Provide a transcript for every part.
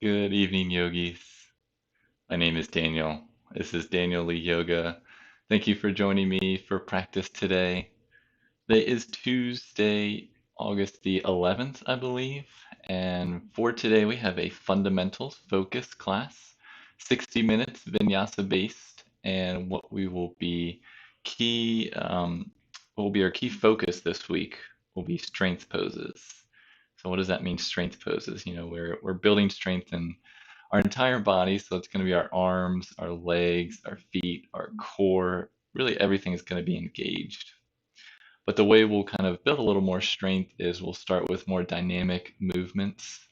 Good evening, yogis. My name is Daniel. This is Daniel Lee Yoga. Thank you for joining me for practice today. Today is Tuesday, August the 11th, I believe. And for today, we have a fundamentals focus class, 60 minutes Vinyasa based. And what will be our key focus this week will be strength poses. So what does that mean, strength poses? We're building strength in our entire body. So it's going to be our arms, our legs, our feet, our core. Really, everything is going to be engaged. But the way we'll kind of build a little more strength is we'll start with more dynamic movements,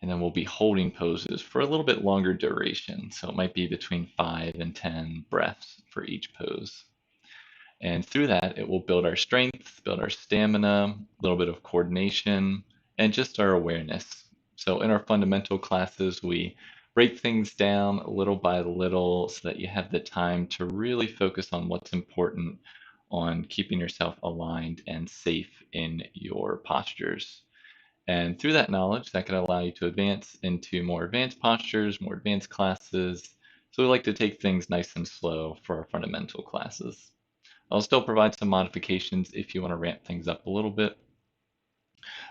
and then we'll be holding poses for a little bit longer duration. So it might be between 5 and 10 breaths for each pose. And through that, it will build our strength, build our stamina, a little bit of coordination, and just our awareness. So in our fundamental classes, we break things down little by little so that you have the time to really focus on what's important on keeping yourself aligned and safe in your postures. And through that knowledge, that can allow you to advance into more advanced postures, more advanced classes. So we like to take things nice and slow for our fundamental classes. I'll still provide some modifications if you want to ramp things up a little bit.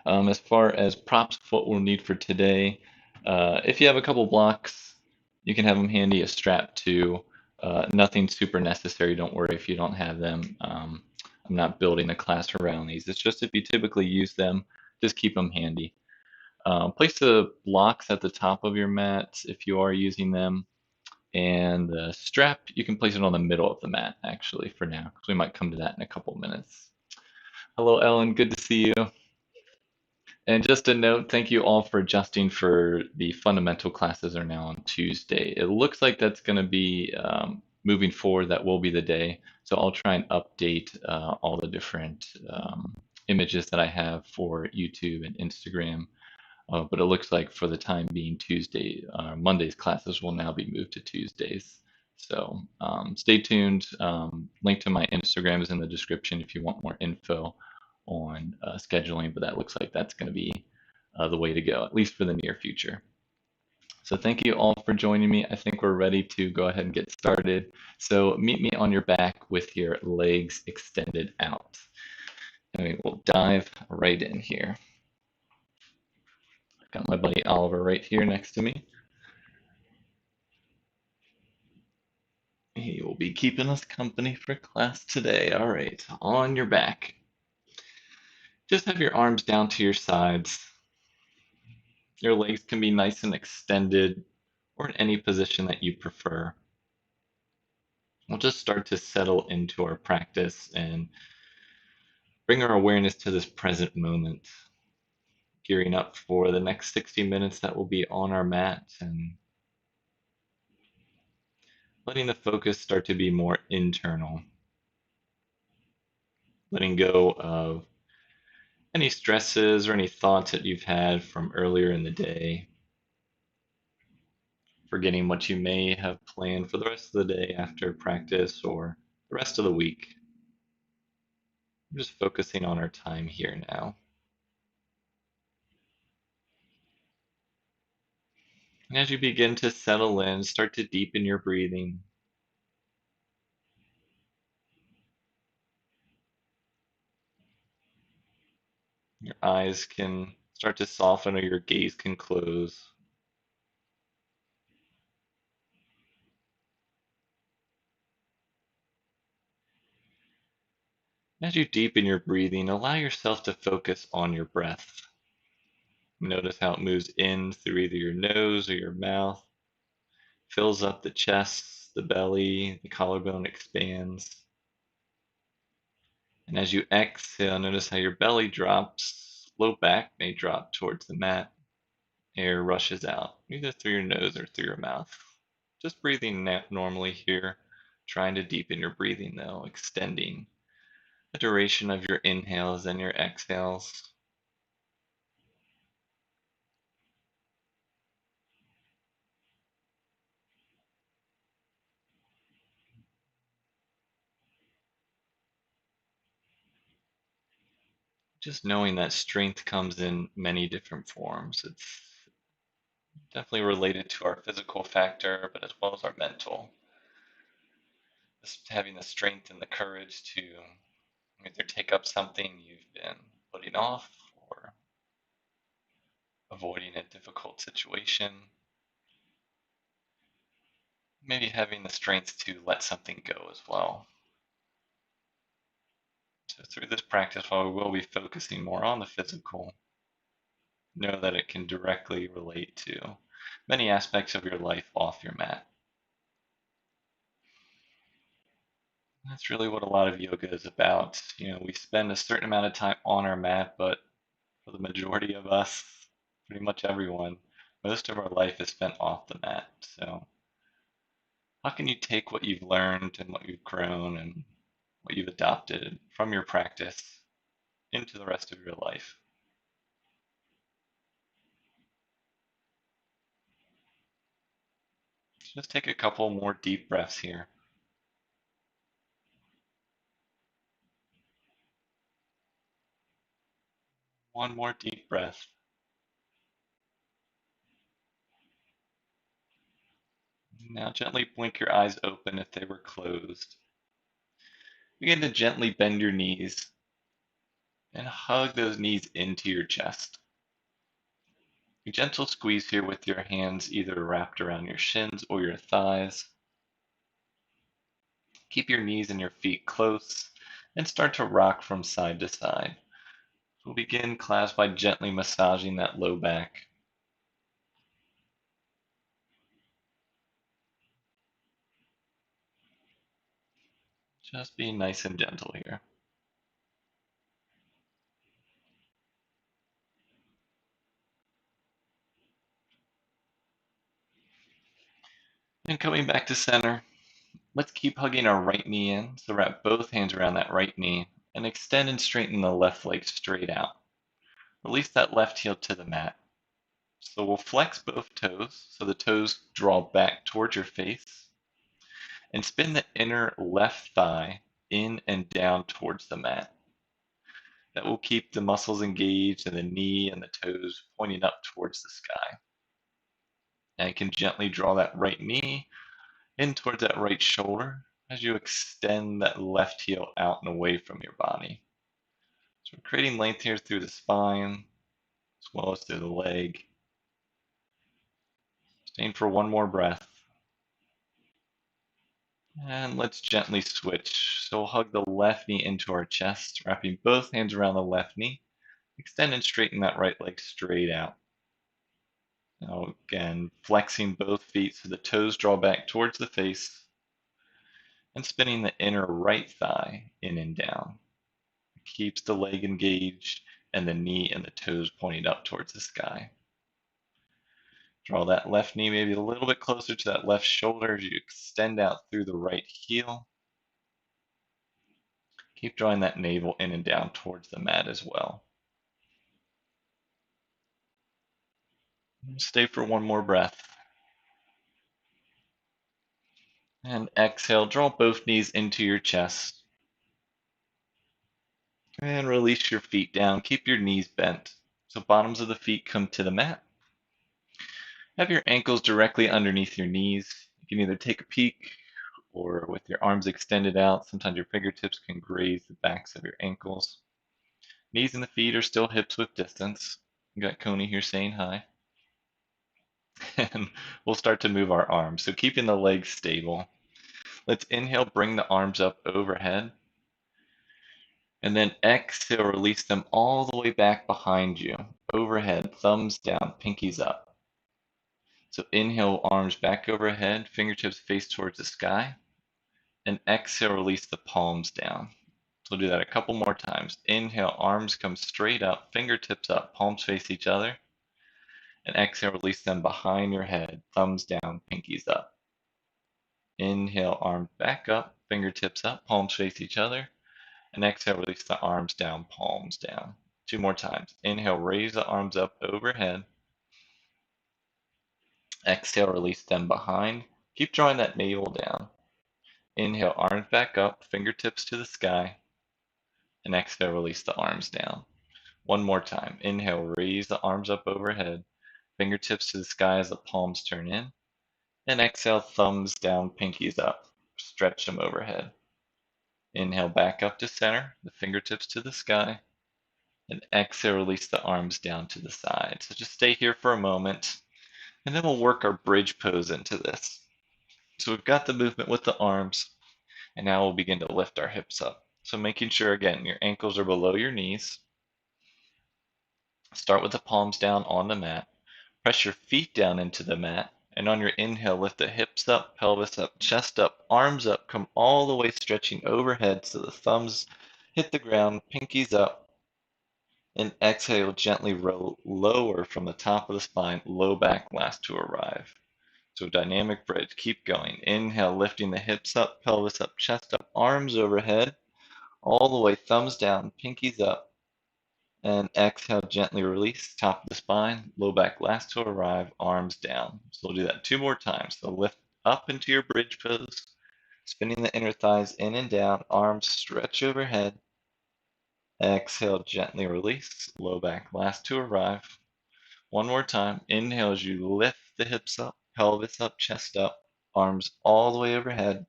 As far as props, what we'll need for today, if you have a couple blocks, you can have them handy, a strap too. Nothing super necessary, don't worry if you don't have them. I'm not building a class around these. It's just if you typically use them, just keep them handy. Place the blocks at the top of your mat if you are using them. And the strap, you can place it on the middle of the mat, actually, for now, because we might come to that in a couple minutes. Hello, Ellen. Good to see you. And just a note, thank you all for adjusting for the fundamental classes are now on Tuesday. It looks like that's going to be moving forward. That will be the day. So I'll try and update all the different images that I have for YouTube and Instagram. But it looks like for the time being, Monday's classes will now be moved to Tuesdays. So stay tuned. Link to my Instagram is in the description if you want more info on scheduling, but that looks like that's going to be the way to go, at least for the near future. So thank you all for joining me. I think we're ready to go ahead and get started. So meet me on your back with your legs extended out. And we will dive right in here. I've got my buddy Oliver right here next to me. He will be keeping us company for class today. All right, on your back. Just have your arms down to your sides. Your legs can be nice and extended or in any position that you prefer. We'll just start to settle into our practice and bring our awareness to this present moment, gearing up for the next 60 minutes that will be on our mat and letting the focus start to be more internal, letting go of any stresses or any thoughts that you've had from earlier in the day, forgetting what you may have planned for the rest of the day after practice or the rest of the week. I'm just focusing on our time here now. And as you begin to settle in, start to deepen your breathing. Your eyes can start to soften or your gaze can close. As you deepen your breathing, allow yourself to focus on your breath. Notice how it moves in through either your nose or your mouth, fills up the chest, the belly, the collarbone expands. And as you exhale, notice how your belly drops, low back may drop towards the mat. Air rushes out, either through your nose or through your mouth. Just breathing normally here, trying to deepen your breathing though, extending the duration of your inhales and your exhales. Just knowing that strength comes in many different forms. It's Definitely related to our physical factor, but as well as our mental. Just having the strength and the courage to either take up something you've been putting off or avoiding a difficult situation. Maybe having the strength to let something go as well. So through this practice, while we will be focusing more on the physical, know that it can directly relate to many aspects of your life off your mat. That's really what a lot of yoga is about. We spend a certain amount of time on our mat, but for the majority of us, pretty much everyone, most of our life is spent off the mat. So how can you take what you've learned and what you've grown and what you've adopted from your practice into the rest of your life? Just take a couple more deep breaths here. One more deep breath. Now gently blink your eyes open if they were closed. Begin to gently bend your knees and hug those knees into your chest. A gentle squeeze here with your hands either wrapped around your shins or your thighs. Keep your knees and your feet close and start to rock from side to side. We'll begin class by gently massaging that low back. Just being nice and gentle here. And coming back to center, let's keep hugging our right knee in. So wrap both hands around that right knee and extend and straighten the left leg straight out. Release that left heel to the mat. So we'll flex both toes so the toes draw back towards your face and spin the inner left thigh in and down towards the mat. That will keep the muscles engaged and the knee and the toes pointing up towards the sky. And you can gently draw that right knee in towards that right shoulder as you extend that left heel out and away from your body. So we're creating length here through the spine as well as through the leg. Staying for one more breath. And let's gently switch. So we'll hug the left knee into our chest, wrapping both hands around the left knee. Extend and straighten that right leg straight out. Now again, flexing both feet so the toes draw back towards the face and spinning the inner right thigh in and down. It keeps the leg engaged and the knee and the toes pointing up towards the sky. Draw that left knee maybe a little bit closer to that left shoulder as you extend out through the right heel. Keep drawing that navel in and down towards the mat as well. Stay for one more breath. And exhale, draw both knees into your chest. And release your feet down. Keep your knees bent. So bottoms of the feet come to the mat. Have your ankles directly underneath your knees. You can either take a peek or with your arms extended out. Sometimes your fingertips can graze the backs of your ankles. Knees and the feet are still hips width distance. You got Coney here saying hi. And we'll start to move our arms. So keeping the legs stable. Let's inhale, bring the arms up overhead. And then exhale, release them all the way back behind you. Overhead, thumbs down, pinkies up. So inhale, arms back overhead, fingertips face towards the sky. And exhale, release the palms down. So we'll do that a couple more times. Inhale, arms come straight up, fingertips up, palms face each other. And exhale, release them behind your head, thumbs down, pinkies up. Inhale, arms back up, fingertips up, palms face each other. And exhale, release the arms down, palms down. Two more times. Inhale, raise the arms up overhead. Exhale, release them behind. Keep drawing that navel down. Inhale, arms back up, fingertips to the sky. And exhale, release the arms down. One more time. Inhale, raise the arms up overhead. Fingertips to the sky as the palms turn in. And exhale, thumbs down, pinkies up. Stretch them overhead. Inhale back up to center, the fingertips to the sky. And exhale, release the arms down to the side. So just stay here for a moment. And then we'll work our bridge pose into this. So we've got the movement with the arms. And now we'll begin to lift our hips up. So making sure, again, your ankles are below your knees. Start with the palms down on the mat. Press your feet down into the mat. And on your inhale, lift the hips up, pelvis up, chest up, arms up. Come all the way stretching overhead so the thumbs hit the ground, pinkies up. And exhale, gently roll lower from the top of the spine, low back last to arrive. So dynamic bridge, keep going. Inhale, lifting the hips up, pelvis up, chest up, arms overhead. All the way, thumbs down, pinkies up. And exhale, gently release, top of the spine, low back last to arrive, arms down. So we'll do that 2 more times. So lift up into your bridge pose, spinning the inner thighs in and down, arms stretch overhead. Exhale, gently release, low back last to arrive. 1 more time. Inhale as you lift the hips up, pelvis up, chest up, arms all the way overhead.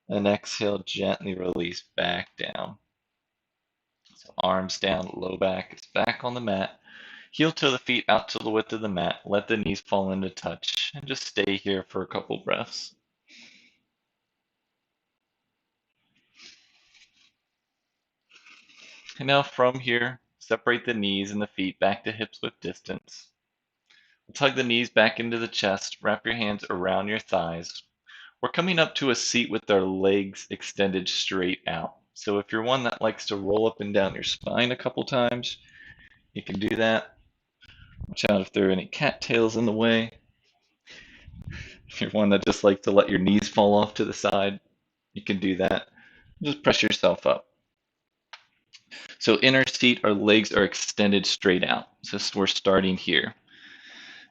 And exhale, gently release back down. So arms down, low back is back on the mat. Heel to the feet out to the width of the mat. Let the knees fall into touch. And just stay here for a couple breaths. And now from here, separate the knees and the feet back to hips with distance. Tug the knees back into the chest. Wrap your hands around your thighs. We're coming up to a seat with our legs extended straight out. So if you're one that likes to roll up and down your spine a couple times, you can do that. Watch out if there are any cattails in the way. If you're one that just likes to let your knees fall off to the side, you can do that. Just press yourself up. So in our seat, our legs are extended straight out. So we're starting here.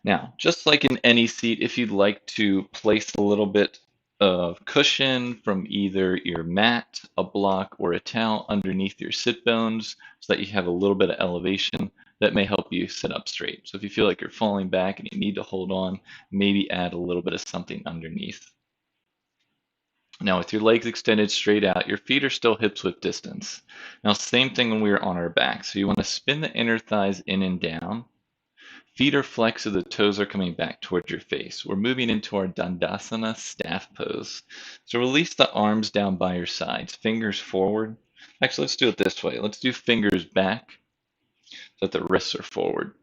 Now, just like in any seat, if you'd like to place a little bit of cushion from either your mat, a block, or a towel underneath your sit bones so that you have a little bit of elevation, that may help you sit up straight. So if you feel like you're falling back and you need to hold on, maybe add a little bit of something underneath. Now with your legs extended straight out, your feet are still hips width distance. Now same thing when we are on our back. So you want to spin the inner thighs in and down. Feet are flexed so the toes are coming back towards your face. We're moving into our Dandasana staff pose. So release the arms down by your sides, fingers forward. Actually, let's do it this way. Let's do fingers back so that the wrists are forward.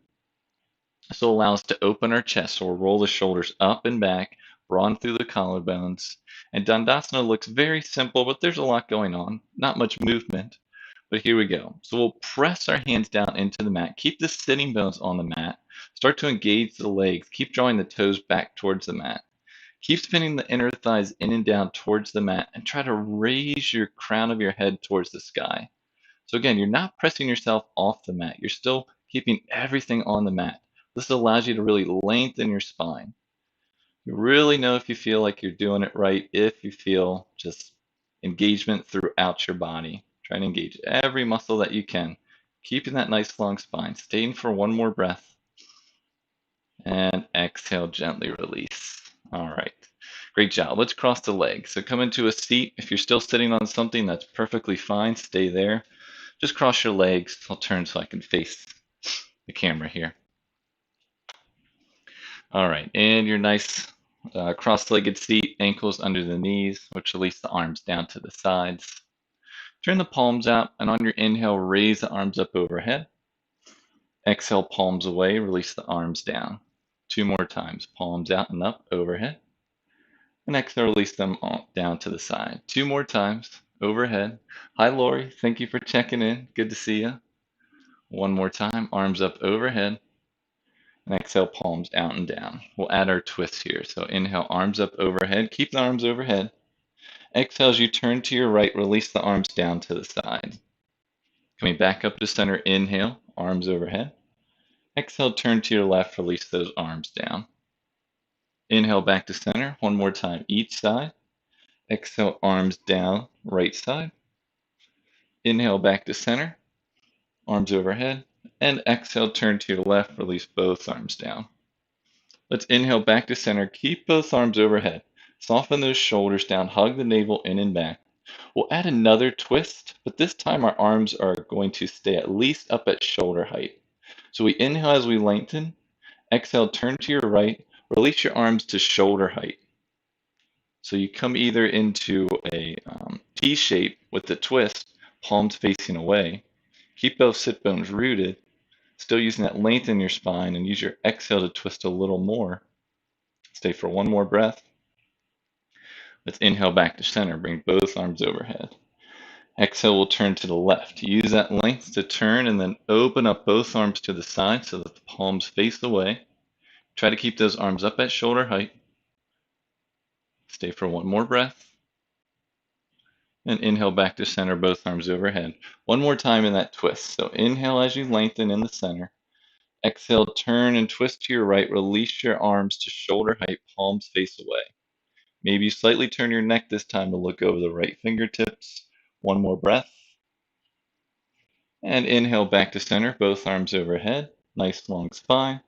This will allow us to open our chest, so we'll roll the shoulders up and back, drawn through the collarbones. And Dandasana looks very simple, but there's a lot going on. Not much movement, but here we go. So we'll press our hands down into the mat. Keep the sitting bones on the mat. Start to engage the legs. Keep drawing the toes back towards the mat. Keep spinning the inner thighs in and down towards the mat, and try to raise your crown of your head towards the sky. So again, you're not pressing yourself off the mat. You're still keeping everything on the mat. This allows you to really lengthen your spine. You really know if you feel like you're doing it right, if you feel just engagement throughout your body. Try to engage every muscle that you can, keeping that nice long spine. Staying for 1 more breath. And exhale, gently release. All right. Great job. Let's cross the legs. So come into a seat. If you're still sitting on something, that's perfectly fine. Stay there. Just cross your legs. I'll turn so I can face the camera here. All right, and your nice cross-legged seat, ankles under the knees, which release the arms down to the sides. Turn the palms out, and on your inhale, raise the arms up overhead. Exhale, palms away, release the arms down. 2 more times, palms out and up overhead. And exhale, release them down to the side. 2 more times, overhead. Hi, Lori, thank you for checking in. Good to see you. 1 more time, arms up overhead. And exhale, palms out and down. We'll add our twists here. So inhale, arms up overhead. Keep the arms overhead. Exhale as you turn to your right, release the arms down to the side. Coming back up to center, inhale, arms overhead. Exhale, turn to your left, release those arms down. Inhale back to center, 1 more time each side. Exhale, arms down, right side. Inhale back to center, arms overhead. And exhale, turn to your left, release both arms down. Let's inhale back to center. Keep both arms overhead. Soften those shoulders down. Hug the navel in and back. We'll add another twist, but this time our arms are going to stay at least up at shoulder height. So we inhale as we lengthen. Exhale, turn to your right. Release your arms to shoulder height. So you come either into a T shape with the twist, palms facing away. Keep both sit bones rooted. Still using that length in your spine, and use your exhale to twist a little more. Stay for one more breath. Let's inhale back to center. Bring both arms overhead. Exhale, we'll turn to the left. Use that length to turn and then open up both arms to the side so that the palms face away. Try to keep those arms up at shoulder height. Stay for one more breath. And inhale back to center, both arms overhead. One more time in that twist. So inhale as you lengthen in the center. Exhale, turn and twist to your right. Release your arms to shoulder height, palms face away. Maybe slightly turn your neck this time to look over the right fingertips. One more breath. And inhale back to center, both arms overhead. Nice long spine.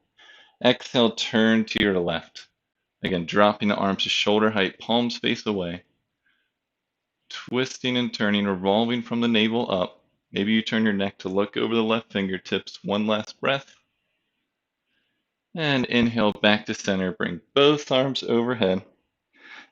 Exhale, turn to your left. Again, dropping the arms to shoulder height, palms face away. Twisting and turning, revolving from the navel up. Maybe you turn your neck to look over the left fingertips. One last breath. And inhale back to center. Bring both arms overhead.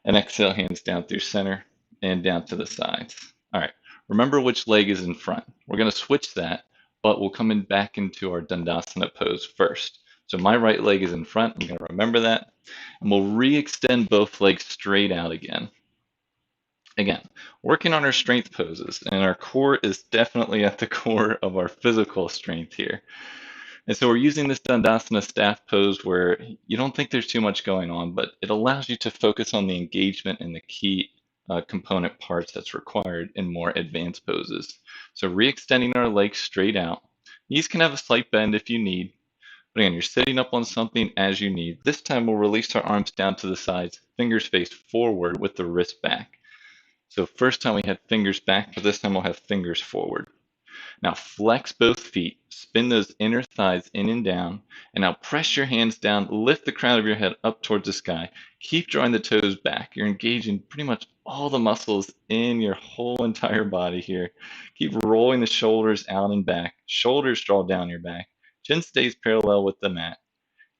And exhale, hands down through center and down to the sides. All right, remember which leg is in front. We're going to switch that, but we'll come in back into our Dandasana pose first. So my right leg is in front. I'm going to remember that. And we'll re-extend both legs straight out again. Again, working on our strength poses, and our core is definitely at the core of our physical strength here. And so we're using this Dandasana staff pose where you don't think there's too much going on, but it allows you to focus on the engagement and the key component parts that's required in more advanced poses. So re-extending our legs straight out. Knees can have a slight bend if you need, but again, you're sitting up on something as you need. This time we'll release our arms down to the sides, fingers face forward with the wrist back. So first time we had fingers back, but this time we'll have fingers forward. Now flex both feet, spin those inner thighs in and down, and now press your hands down, lift the crown of your head up towards the sky. Keep drawing the toes back. You're engaging pretty much all the muscles in your whole entire body here. Keep rolling the shoulders out and back. Shoulders draw down your back. Chin stays parallel with the mat.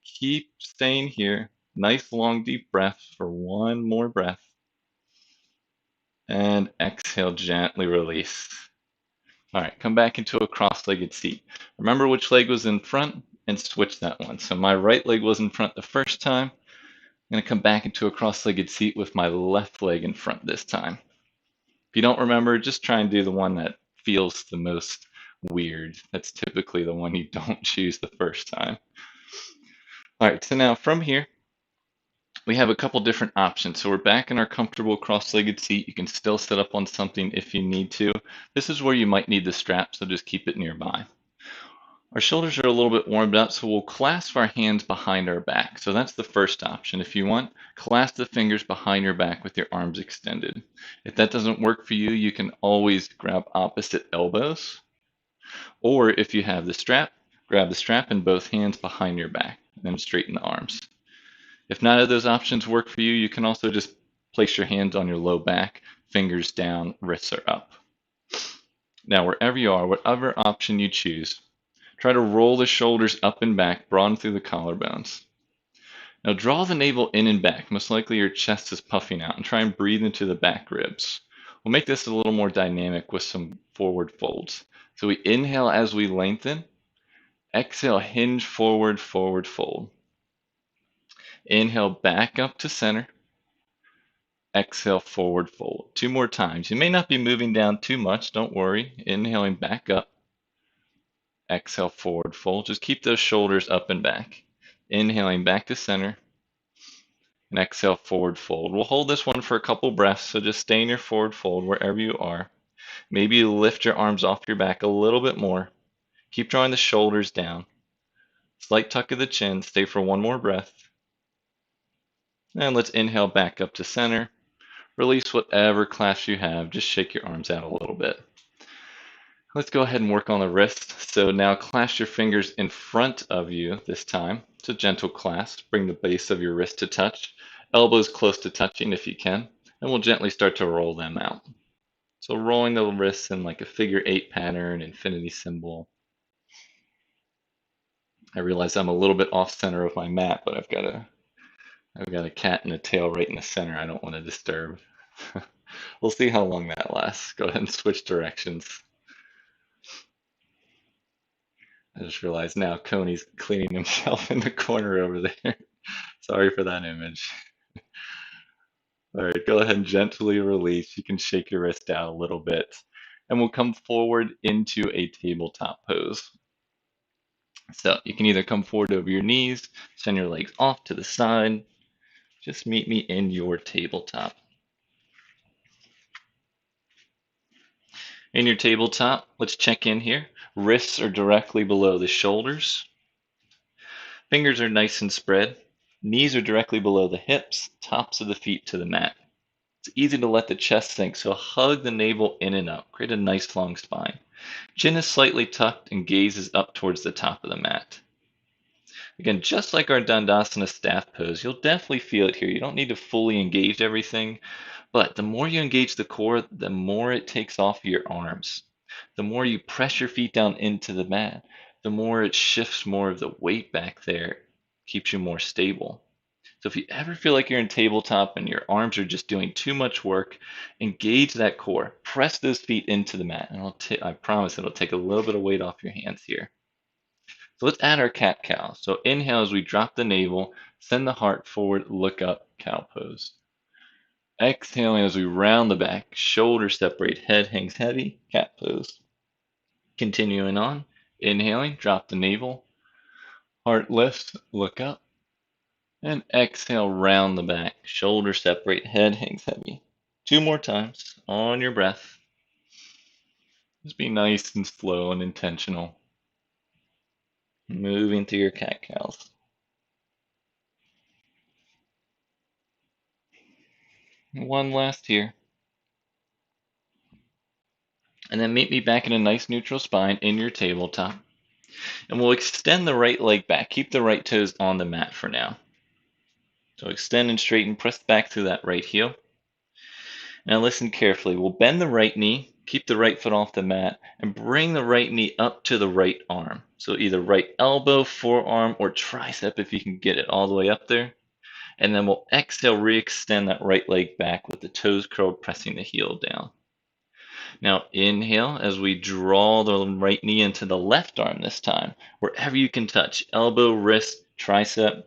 Keep staying here. Nice long deep breaths for one more breath. And exhale, gently release. All right, come back into a cross-legged seat. Remember which leg was in front and switch that one. So my right leg was in front the first time. I'm going to come back into a cross-legged seat with my left leg in front this time. If you don't remember, just try and do the one that feels the most weird. That's typically the one you don't choose the first time. All right, so now from here, we have a couple different options. So we're back in our comfortable cross-legged seat. You can still sit up on something if you need to. This is where you might need the strap, so just keep it nearby. Our shoulders are a little bit warmed up, so we'll clasp our hands behind our back. So that's the first option. If you want, clasp the fingers behind your back with your arms extended. If that doesn't work for you, you can always grab opposite elbows. Or if you have the strap, grab the strap in both hands behind your back, and then straighten the arms. If none of those options work for you, you can also just place your hands on your low back, fingers down, wrists are up. Now, wherever you are, whatever option you choose, try to roll the shoulders up and back, broaden through the collarbones. Now, draw the navel in and back. Most likely your chest is puffing out, and try and breathe into the back ribs. We'll make this a little more dynamic with some forward folds. So we inhale as we lengthen. Exhale, hinge forward, forward fold. Inhale back up to center. Exhale, forward fold. Two more times. You may not be moving down too much. Don't worry. Inhaling back up. Exhale, forward fold. Just keep those shoulders up and back. Inhaling back to center. And exhale, forward fold. We'll hold this one for a couple breaths, so just stay in your forward fold wherever you are. Maybe you lift your arms off your back a little bit more. Keep drawing the shoulders down. Slight tuck of the chin. Stay for one more breath. And let's inhale back up to center. Release whatever clasp you have. Just shake your arms out a little bit. Let's go ahead and work on the wrist. So now clasp your fingers in front of you this time. It's a gentle clasp. Bring the base of your wrist to touch. Elbows close to touching if you can. And we'll gently start to roll them out. So rolling the wrists in like a figure 8 pattern, infinity symbol. I realize I'm a little bit off center of my mat, but I've got a cat and a tail right in the center I don't want to disturb. We'll see how long that lasts. Go ahead and switch directions. I just realized now Coney's cleaning himself in the corner over there. Sorry for that image. All right, go ahead and gently release. You can shake your wrist out a little bit. And we'll come forward into a tabletop pose. So you can either come forward over your knees, send your legs off to the side. Just meet me in your tabletop. In your tabletop, let's check in here. Wrists are directly below the shoulders. Fingers are nice and spread. Knees are directly below the hips, tops of the feet to the mat. It's easy to let the chest sink, so hug the navel in and up. Create a nice long spine. Chin is slightly tucked and gaze is up towards the top of the mat. Again, just like our Dandasana staff pose, you'll definitely feel it here. You don't need to fully engage everything, but the more you engage the core, the more it takes off your arms. The more you press your feet down into the mat, the more it shifts more of the weight back there, keeps you more stable. So if you ever feel like you're in tabletop and your arms are just doing too much work, engage that core. Press those feet into the mat, and I promise it'll take a little bit of weight off your hands here. So let's add our cat-cow. So inhale as we drop the navel, send the heart forward, look up, cow pose. Exhaling as we round the back, shoulders separate, head hangs heavy, cat pose. Continuing on, inhaling, drop the navel, heart lifts, look up, and exhale, round the back, shoulders separate, head hangs heavy. 2 more times on your breath. Just be nice and slow and intentional. Moving through your cat-cows. One last here. And then meet me back in a nice neutral spine in your tabletop. And we'll extend the right leg back. Keep the right toes on the mat for now. So extend and straighten, press back through that right heel. Now listen carefully. We'll bend the right knee, keep the right foot off the mat, and bring the right knee up to the right arm. So either right elbow, forearm, or tricep if you can get it all the way up there. And then we'll exhale, re-extend that right leg back with the toes curled, pressing the heel down. Now inhale as we draw the right knee into the left arm this time, wherever you can touch, elbow, wrist, tricep.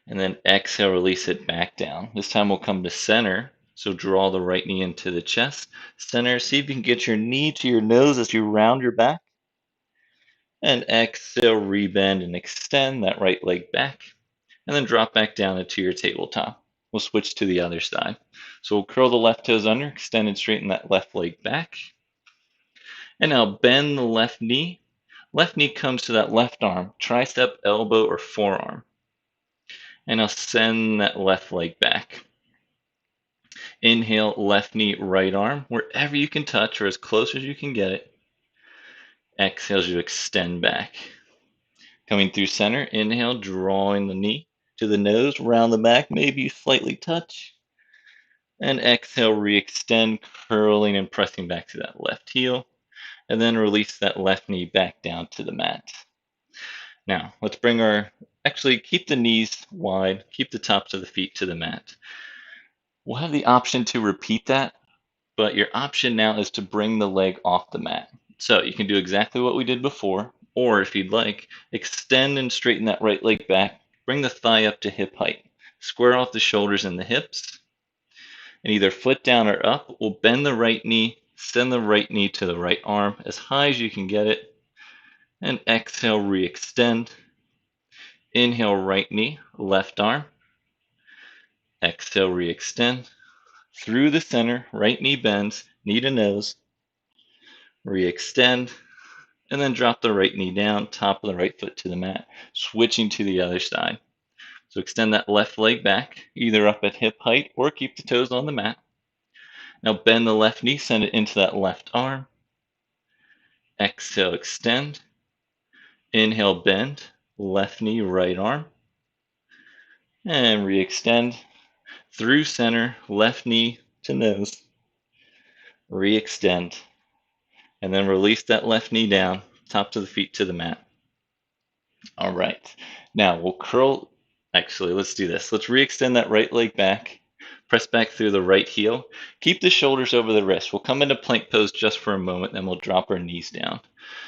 And then exhale, release it back down. This time we'll come to center. So draw the right knee into the chest. Center, see if you can get your knee to your nose as you round your back. And exhale, rebend and extend that right leg back. And then drop back down into your tabletop. We'll switch to the other side. So we'll curl the left toes under, extend and straighten that left leg back. And now bend the left knee. Left knee comes to that left arm, tricep, elbow, or forearm. And I'll send that left leg back. Inhale, left knee, right arm, wherever you can touch or as close as you can get it. Exhale as you extend back. Coming through center, inhale, drawing the knee to the nose, round the back, maybe you slightly touch. And exhale, re-extend, curling and pressing back to that left heel. And then release that left knee back down to the mat. Now, let's keep the knees wide, keep the tops of the feet to the mat. We'll have the option to repeat that, but your option now is to bring the leg off the mat. So you can do exactly what we did before, or if you'd like, extend and straighten that right leg back, bring the thigh up to hip height, square off the shoulders and the hips, and either foot down or up. We'll bend the right knee, send the right knee to the right arm as high as you can get it, and exhale, re-extend. Inhale, right knee, left arm. Exhale, re-extend. Through the center, right knee bends, knee to nose. Re-extend, and then drop the right knee down, top of the right foot to the mat, switching to the other side. So extend that left leg back, either up at hip height or keep the toes on the mat. Now bend the left knee, send it into that left arm. Exhale, extend. Inhale, bend. Left knee, right arm. And re-extend. Through center, left knee to nose. Re-extend. And then release that left knee down, tops of the feet to the mat. All right. Now we'll curl. Actually, let's do this. Let's re-extend that right leg back. Press back through the right heel. Keep the shoulders over the wrist. We'll come into plank pose just for a moment, then we'll drop our knees down.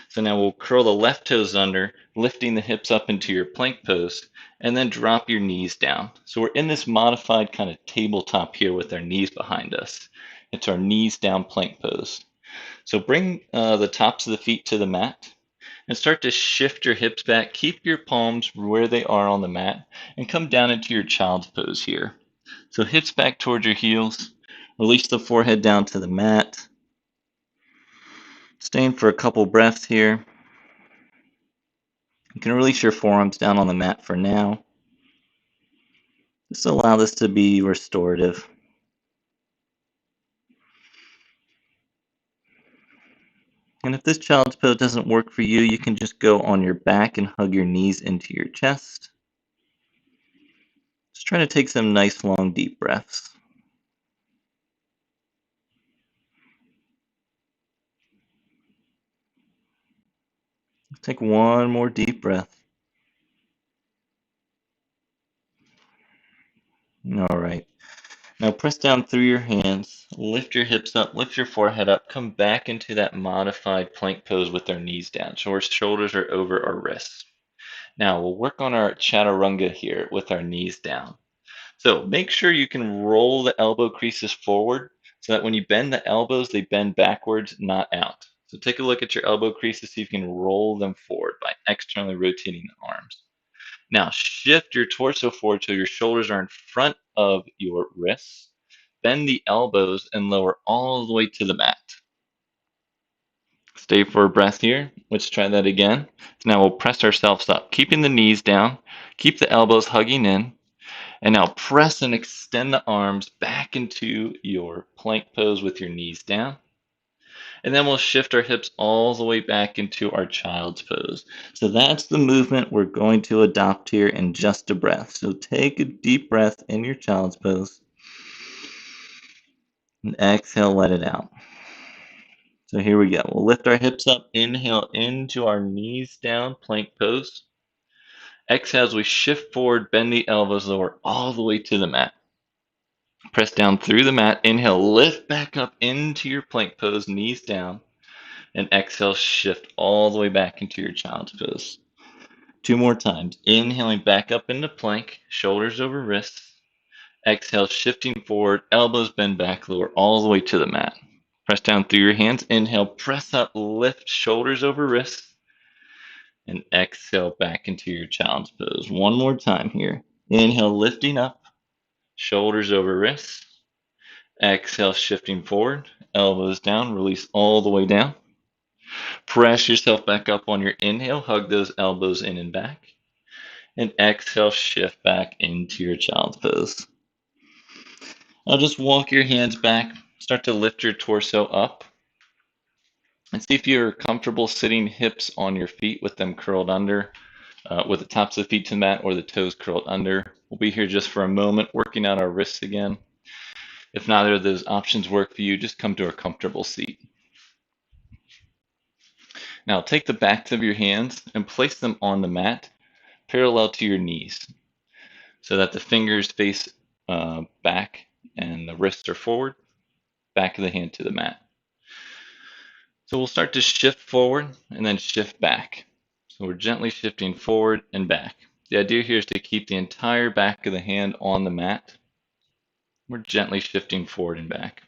So now we'll curl the left toes under, lifting the hips up into your plank pose, and then drop your knees down. So we're in this modified kind of tabletop here with our knees behind us. It's our knees down plank pose. So bring the tops of the feet to the mat and start to shift your hips back. Keep your palms where they are on the mat and come down into your child's pose here. So hips back towards your heels. Release the forehead down to the mat. Staying for a couple breaths here. You can release your forearms down on the mat for now. Just allow this to be restorative. And if this child's pose doesn't work for you, you can just go on your back and hug your knees into your chest. Just try to take some nice long deep breaths. Take one more deep breath. All right. Now press down through your hands, lift your hips up, lift your forehead up, come back into that modified plank pose with our knees down. So our shoulders are over our wrists. Now we'll work on our chaturanga here with our knees down. So make sure you can roll the elbow creases forward so that when you bend the elbows, they bend backwards, not out. So take a look at your elbow creases, see if you can roll them forward by externally rotating the arms. Now shift your torso forward so your shoulders are in front of your wrists. Bend the elbows and lower all the way to the mat. Stay for a breath here. Let's try that again. So now we'll press ourselves up, keeping the knees down. Keep the elbows hugging in. And now press and extend the arms back into your plank pose with your knees down. And then we'll shift our hips all the way back into our child's pose. So that's the movement we're going to adopt here in just a breath. So take a deep breath in your child's pose. And exhale, let it out. So here we go. We'll lift our hips up, inhale into our knees down, plank pose. Exhale as we shift forward, bend the elbows, lower all the way to the mat. Press down through the mat. Inhale, lift back up into your plank pose, knees down. And exhale, shift all the way back into your child's pose. Two more times. Inhaling back up into plank, shoulders over wrists. Exhale, shifting forward, elbows bend back, lower all the way to the mat. Press down through your hands. Inhale, press up, lift, shoulders over wrists. And exhale back into your child's pose. One more time here. Inhale, lifting up, shoulders over wrists. Exhale, shifting forward, elbows down, release all the way down. Press yourself back up on your inhale, hug those elbows in and back. And exhale, shift back into your child's pose. Now just walk your hands back, start to lift your torso up. And see if you're comfortable sitting hips on your feet with them curled under, with the tops of the feet to the mat or the toes curled under. We'll be here just for a moment, working out our wrists again. If neither of those options work for you, just come to a comfortable seat. Now take the backs of your hands and place them on the mat parallel to your knees so that the fingers face back and the wrists are forward, back of the hand to the mat. So we'll start to shift forward and then shift back. So we're gently shifting forward and back. The idea here is to keep the entire back of the hand on the mat. We're gently shifting forward and back.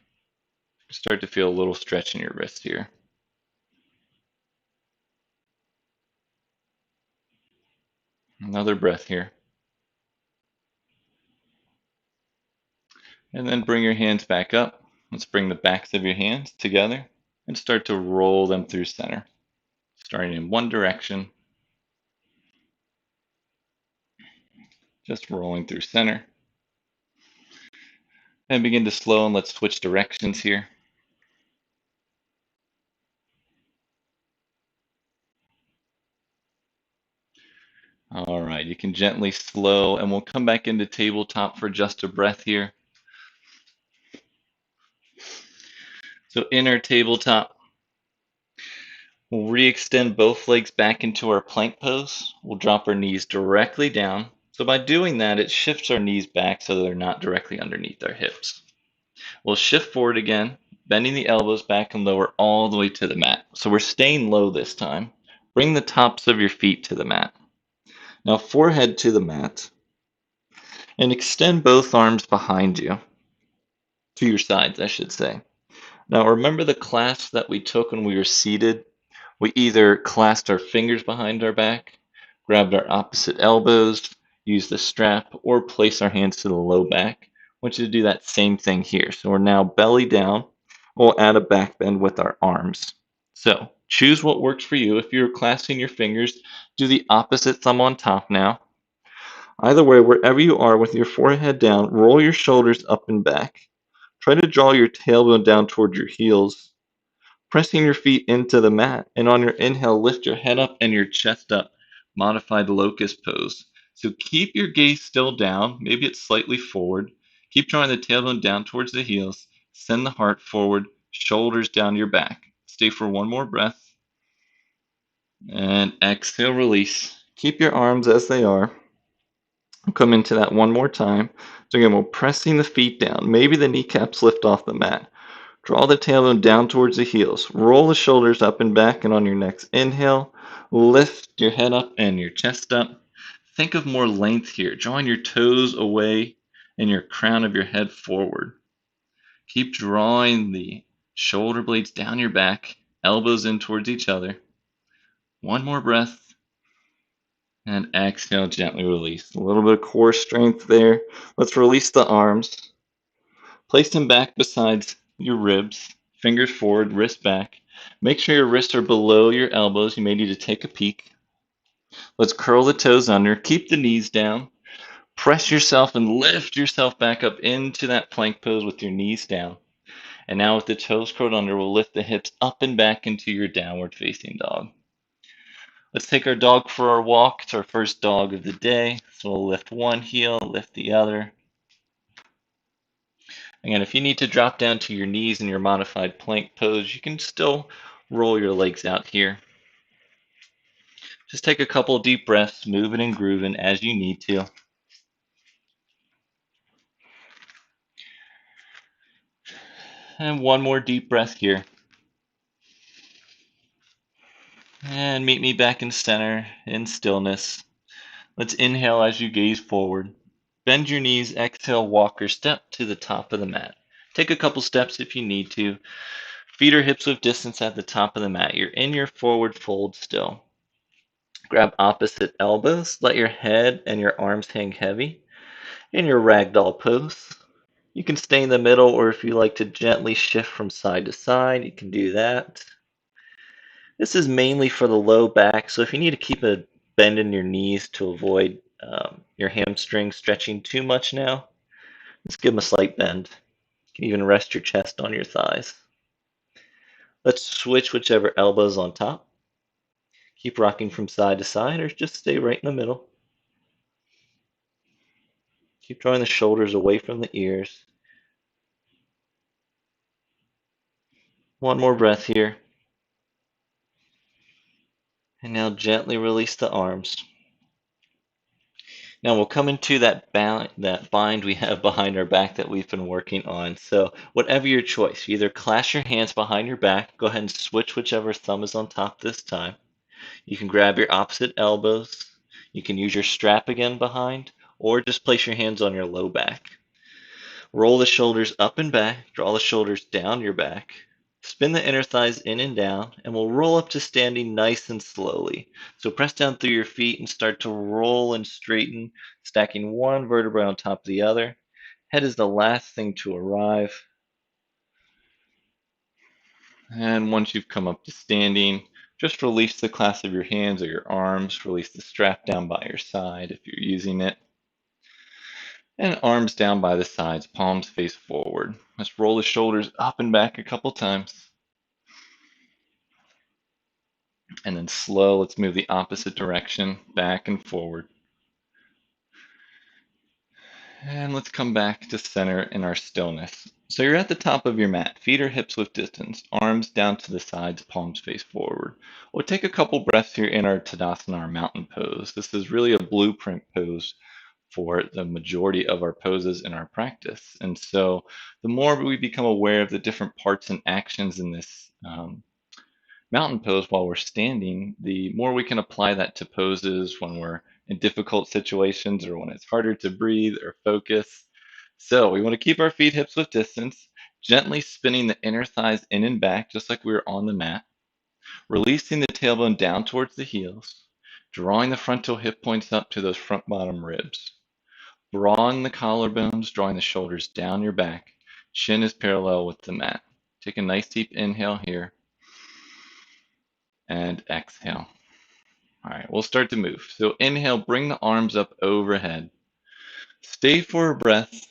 Start to feel a little stretch in your wrist here. Another breath here. And then bring your hands back up. Let's bring the backs of your hands together and start to roll them through center. Starting in one direction, just rolling through center. And begin to slow and let's switch directions here. All right, you can gently slow, and we'll come back into tabletop for just a breath here. So in our tabletop, we'll re-extend both legs back into our plank pose. We'll drop our knees directly down. So by doing that, it shifts our knees back so they're not directly underneath our hips. We'll shift forward again, bending the elbows back and lower all the way to the mat. So we're staying low this time. Bring the tops of your feet to the mat. Now forehead to the mat, and extend both arms behind you, to your sides, I should say. Now remember the clasp that we took when we were seated? We either clasped our fingers behind our back, grabbed our opposite elbows, used the strap, or place our hands to the low back. I want you to do that same thing here. So we're now belly down. We'll add a back bend with our arms. So choose what works for you. If you're clasping your fingers, do the opposite thumb on top now. Either way, wherever you are with your forehead down, roll your shoulders up and back. Try to draw your tailbone down toward your heels, pressing your feet into the mat. And on your inhale, lift your head up and your chest up. Modified locust pose. So keep your gaze still down. Maybe it's slightly forward. Keep drawing the tailbone down towards the heels. Send the heart forward, shoulders down your back. Stay for one more breath. And exhale, release. Keep your arms as they are. Come into that one more time. So again, we're pressing the feet down. Maybe the kneecaps lift off the mat. Draw the tailbone down towards the heels. Roll the shoulders up and back, and on your next inhale, lift your head up and your chest up. Think of more length here, drawing your toes away and your crown of your head forward. Keep drawing the shoulder blades down your back, elbows in towards each other. One more breath, and exhale, gently release. A little bit of core strength there. Let's release the arms. Place them back beside your ribs, fingers forward, wrists back. Make sure your wrists are below your elbows. You may need to take a peek. Let's curl the toes under. Keep the knees down. Press yourself and lift yourself back up into that plank pose with your knees down. And now with the toes curled under, we'll lift the hips up and back into your downward facing dog. Let's take our dog for our walk. It's our first dog of the day. So we'll lift one heel, lift the other. Again, if you need to drop down to your knees in your modified plank pose, you can still roll your legs out here. Just take a couple deep breaths, moving and grooving as you need to. And one more deep breath here. And meet me back in center in stillness. Let's inhale as you gaze forward. Bend your knees, exhale, walk or step to the top of the mat. Take a couple steps if you need to. Feet or hips width distance at the top of the mat. You're in your forward fold still. Grab opposite elbows. Let your head and your arms hang heavy in your ragdoll pose. You can stay in the middle, or if you like to gently shift from side to side, you can do that. This is mainly for the low back, so if you need to keep a bend in your knees to avoid your hamstrings stretching too much now, just give them a slight bend. You can even rest your chest on your thighs. Let's switch whichever elbow's on top. Keep rocking from side to side, or just stay right in the middle. Keep drawing the shoulders away from the ears. One more breath here. And now gently release the arms. Now we'll come into that bind we have behind our back that we've been working on. So whatever your choice, you either clasp your hands behind your back, go ahead and switch whichever thumb is on top this time. You can grab your opposite elbows. You can use your strap again behind, or just place your hands on your low back. Roll the shoulders up and back, draw the shoulders down your back. Spin the inner thighs in and down, and we'll roll up to standing nice and slowly. So press down through your feet and start to roll and straighten, stacking one vertebrae on top of the other. Head is the last thing to arrive. And once you've come up to standing, just release the clasp of your hands or your arms. Release the strap down by your side if you're using it. And arms down by the sides, palms face forward. Let's roll the shoulders up and back a couple times. And then slow, let's move the opposite direction, back and forward. And let's come back to center in our stillness. So you're at the top of your mat, feet or hips width distance, arms down to the sides, palms face forward. We'll take a couple breaths here in our Tadasana, our mountain pose. This is really a blueprint pose for the majority of our poses in our practice. And so the more we become aware of the different parts and actions in this mountain pose while we're standing, the more we can apply that to poses when we're in difficult situations or when it's harder to breathe or focus. So we want to keep our feet hips width distance, gently spinning the inner thighs in and back, just like we were on the mat, releasing the tailbone down towards the heels, drawing the frontal hip points up to those front bottom ribs. Broaden the collarbones, drawing the shoulders down your back. Chin is parallel with the mat. Take a nice deep inhale here and exhale. All right, we'll start to move. So inhale, bring the arms up overhead. Stay for a breath.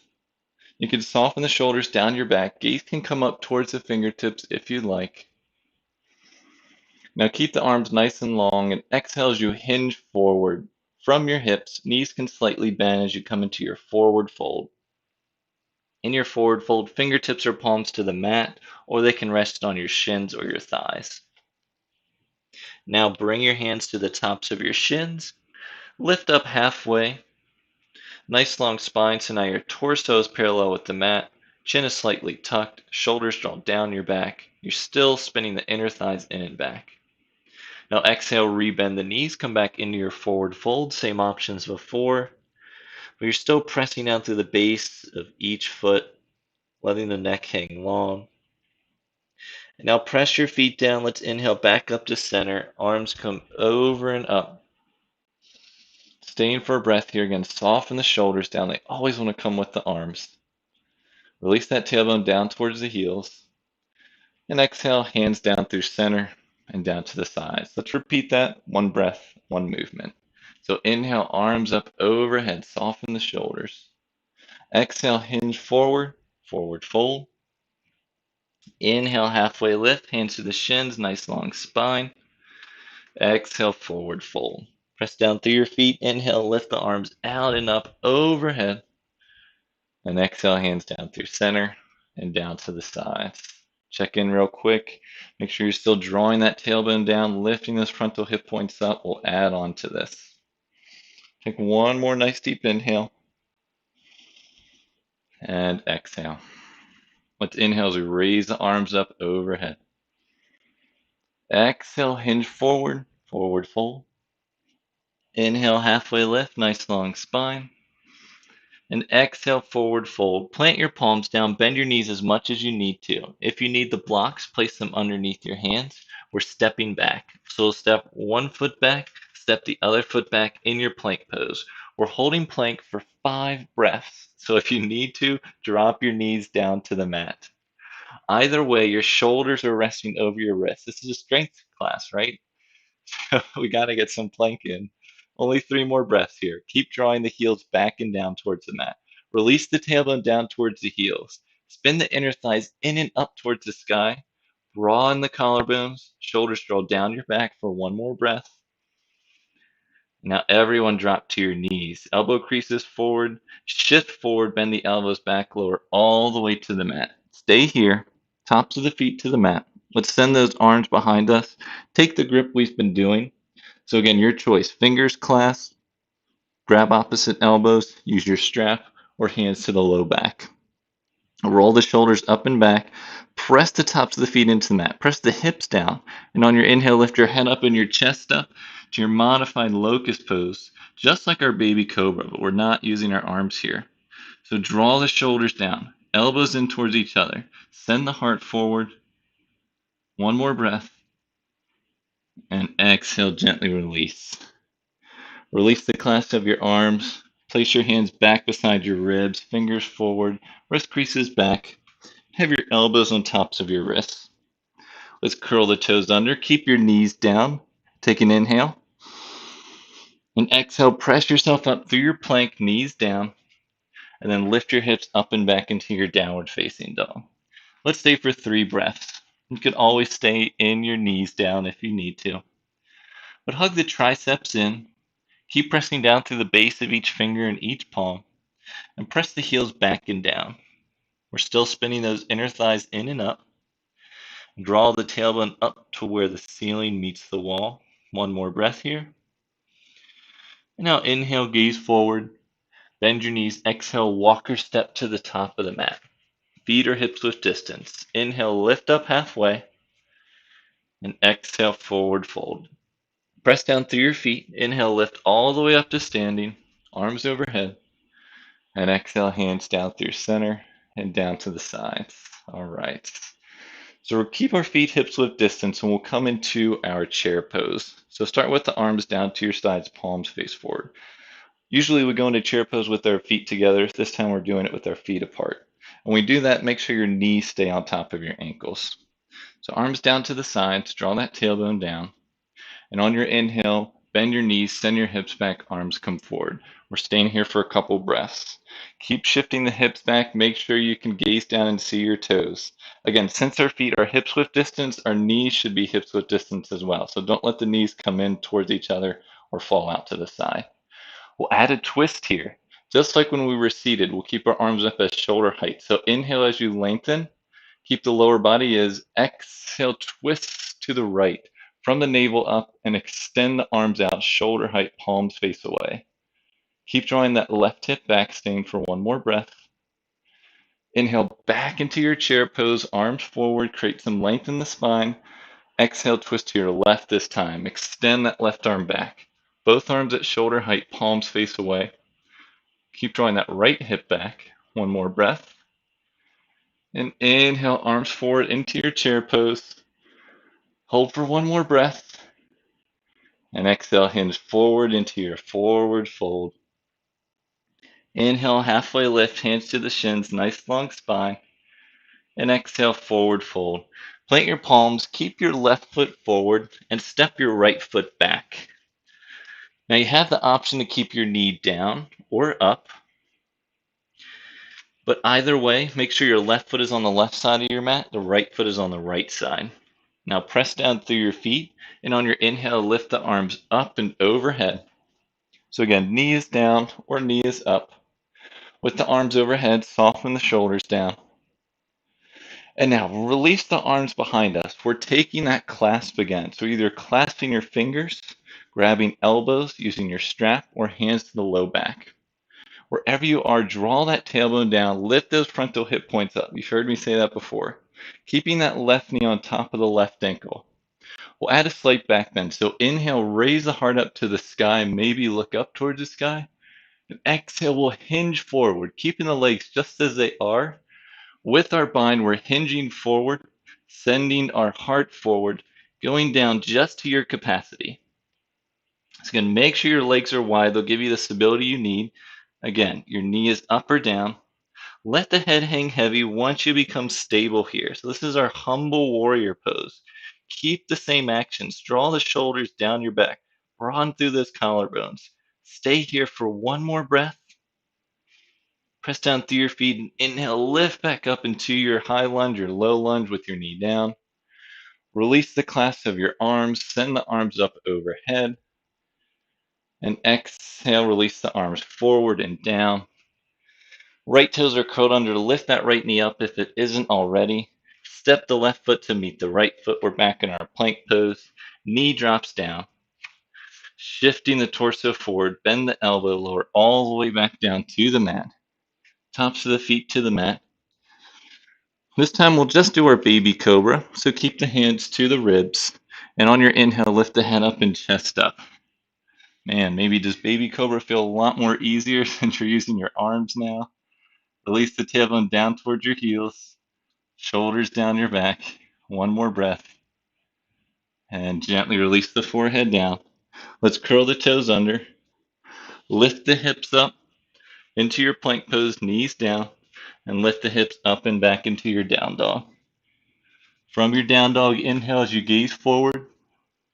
You can soften the shoulders down your back. Gaze can come up towards the fingertips if you'd like. Now keep the arms nice and long and exhale as you hinge forward from your hips. Knees can slightly bend as you come into your forward fold. In your forward fold, fingertips or palms to the mat, or they can rest on your shins or your thighs. Now bring your hands to the tops of your shins. Lift up halfway. Nice long spine, so now your torso is parallel with the mat. Chin is slightly tucked, shoulders drawn down your back. You're still spinning the inner thighs in and back. Now exhale, rebend the knees, come back into your forward fold. Same options before. But you're still pressing down through the base of each foot, letting the neck hang long. And now press your feet down. Let's inhale back up to center. Arms come over and up. Staying for a breath here again. Soften the shoulders down. They always want to come with the arms. Release that tailbone down towards the heels. And exhale, hands down through center and down to the sides. Let's repeat that. One breath, one movement. So inhale, arms up overhead. Soften the shoulders. Exhale, hinge forward, forward fold. Inhale, halfway lift, hands to the shins, nice long spine. Exhale, forward fold. Press down through your feet. Inhale, lift the arms out and up overhead. And exhale, hands down through center and down to the sides. Check in real quick. Make sure you're still drawing that tailbone down, lifting those frontal hip points up. We'll add on to this. Take one more nice deep inhale. And exhale. Let's inhale as we raise the arms up overhead. Exhale, hinge forward, forward fold. Inhale, halfway lift, nice long spine. And exhale, forward fold. Plant your palms down, bend your knees as much as you need to. If you need the blocks, place them underneath your hands. We're stepping back. So step one foot back, step the other foot back in your plank pose. We're holding plank for 5 breaths. So if you need to, drop your knees down to the mat. Either way, your shoulders are resting over your wrists. This is a strength class, right? We got to get some plank in. Only 3 more breaths here. Keep drawing the heels back and down towards the mat. Release the tailbone down towards the heels. Spin the inner thighs in and up towards the sky. Broaden the collarbones. Shoulders draw down your back for 1 more breath. Now everyone drop to your knees. Elbow creases forward. Shift forward. Bend the elbows back. Lower all the way to the mat. Stay here. Tops of the feet to the mat. Let's send those arms behind us. Take the grip we've been doing. So again, your choice. Fingers clasped, grab opposite elbows, use your strap, or hands to the low back. Roll the shoulders up and back. Press the tops of the feet into the mat. Press the hips down. And on your inhale, lift your head up and your chest up to your modified locust pose, just like our baby cobra, but we're not using our arms here. So draw the shoulders down, elbows in towards each other. Send the heart forward. 1 more breath. And exhale, gently release. Release the clasp of your arms. Place your hands back beside your ribs, fingers forward, wrist creases back. Have your elbows on tops of your wrists. Let's curl the toes under. Keep your knees down. Take an inhale. And exhale, press yourself up through your plank, knees down. And then lift your hips up and back into your downward facing dog. Let's stay for 3 breaths. You could always stay in your knees down if you need to. But hug the triceps in. Keep pressing down through the base of each finger and each palm, and press the heels back and down. We're still spinning those inner thighs in and up. Draw the tailbone up to where the ceiling meets the wall. One more breath here. And now inhale, gaze forward. Bend your knees. Exhale, walker step to the top of the mat. Feet or hips width distance. Inhale, lift up halfway. And exhale, forward fold. Press down through your feet. Inhale, lift all the way up to standing. Arms overhead. And exhale, hands down through center and down to the sides. All right. So we'll keep our feet hips width distance and we'll come into our chair pose. So start with the arms down to your sides, palms face forward. Usually we go into chair pose with our feet together. This time we're doing it with our feet apart. When we do that, make sure your knees stay on top of your ankles. So arms down to the sides, draw that tailbone down. And on your inhale, bend your knees, send your hips back, arms come forward. We're staying here for a couple breaths. Keep shifting the hips back. Make sure you can gaze down and see your toes. Again, since our feet are hips width distance, our knees should be hips width distance as well. So don't let the knees come in towards each other or fall out to the side. We'll add a twist here. Just like when we were seated, we'll keep our arms up at shoulder height. So inhale as you lengthen. Keep the lower body as. Exhale, twist to the right from the navel up and extend the arms out, shoulder height, palms face away. Keep drawing that left hip back, staying for one more breath. Inhale back into your chair pose, arms forward, create some length in the spine. Exhale, twist to your left this time. Extend that left arm back. Both arms at shoulder height, palms face away. Keep drawing that right hip back. One more breath. And inhale, arms forward into your chair pose. Hold for one more breath. And exhale, hinge forward into your forward fold. Inhale, halfway lift, hands to the shins, nice long spine. And exhale, forward fold. Plant your palms, keep your left foot forward, and step your right foot back. Now you have the option to keep your knee down or up. But either way, make sure your left foot is on the left side of your mat, the right foot is on the right side. Now press down through your feet, and on your inhale, lift the arms up and overhead. So again, knee is down or knee is up. With the arms overhead, soften the shoulders down. And now release the arms behind us. We're taking that clasp again. So either clasping your fingers, grabbing elbows, using your strap, or hands to the low back. Wherever you are, draw that tailbone down, lift those frontal hip points up. You've heard me say that before. Keeping that left knee on top of the left ankle. We'll add a slight back bend. So inhale, raise the heart up to the sky, maybe look up towards the sky. And exhale, we'll hinge forward, keeping the legs just as they are. With our bind, we're hinging forward, sending our heart forward, going down just to your capacity. So again, make sure your legs are wide. They'll give you the stability you need. Again, your knee is up or down. Let the head hang heavy once you become stable here. So this is our humble warrior pose. Keep the same actions. Draw the shoulders down your back. Broaden through those collarbones. Stay here for one more breath. Press down through your feet and inhale, lift back up into your high lunge or low lunge with your knee down. Release the clasp of your arms, send the arms up overhead. And exhale, release the arms forward and down. Right toes are curled under, lift that right knee up if it isn't already. Step the left foot to meet the right foot. We're back in our plank pose. Knee drops down. Shifting the torso forward, bend the elbow, lower all the way back down to the mat. Tops of the feet to the mat. This time we'll just do our baby cobra. So keep the hands to the ribs. And on your inhale, lift the head up and chest up. Man, maybe does baby cobra feel a lot more easier since you're using your arms now? Release the tailbone down towards your heels. Shoulders down your back. One more breath. And gently release the forehead down. Let's curl the toes under. Lift the hips up into your plank pose, knees down. And lift the hips up and back into your down dog. From your down dog, inhale as you gaze forward.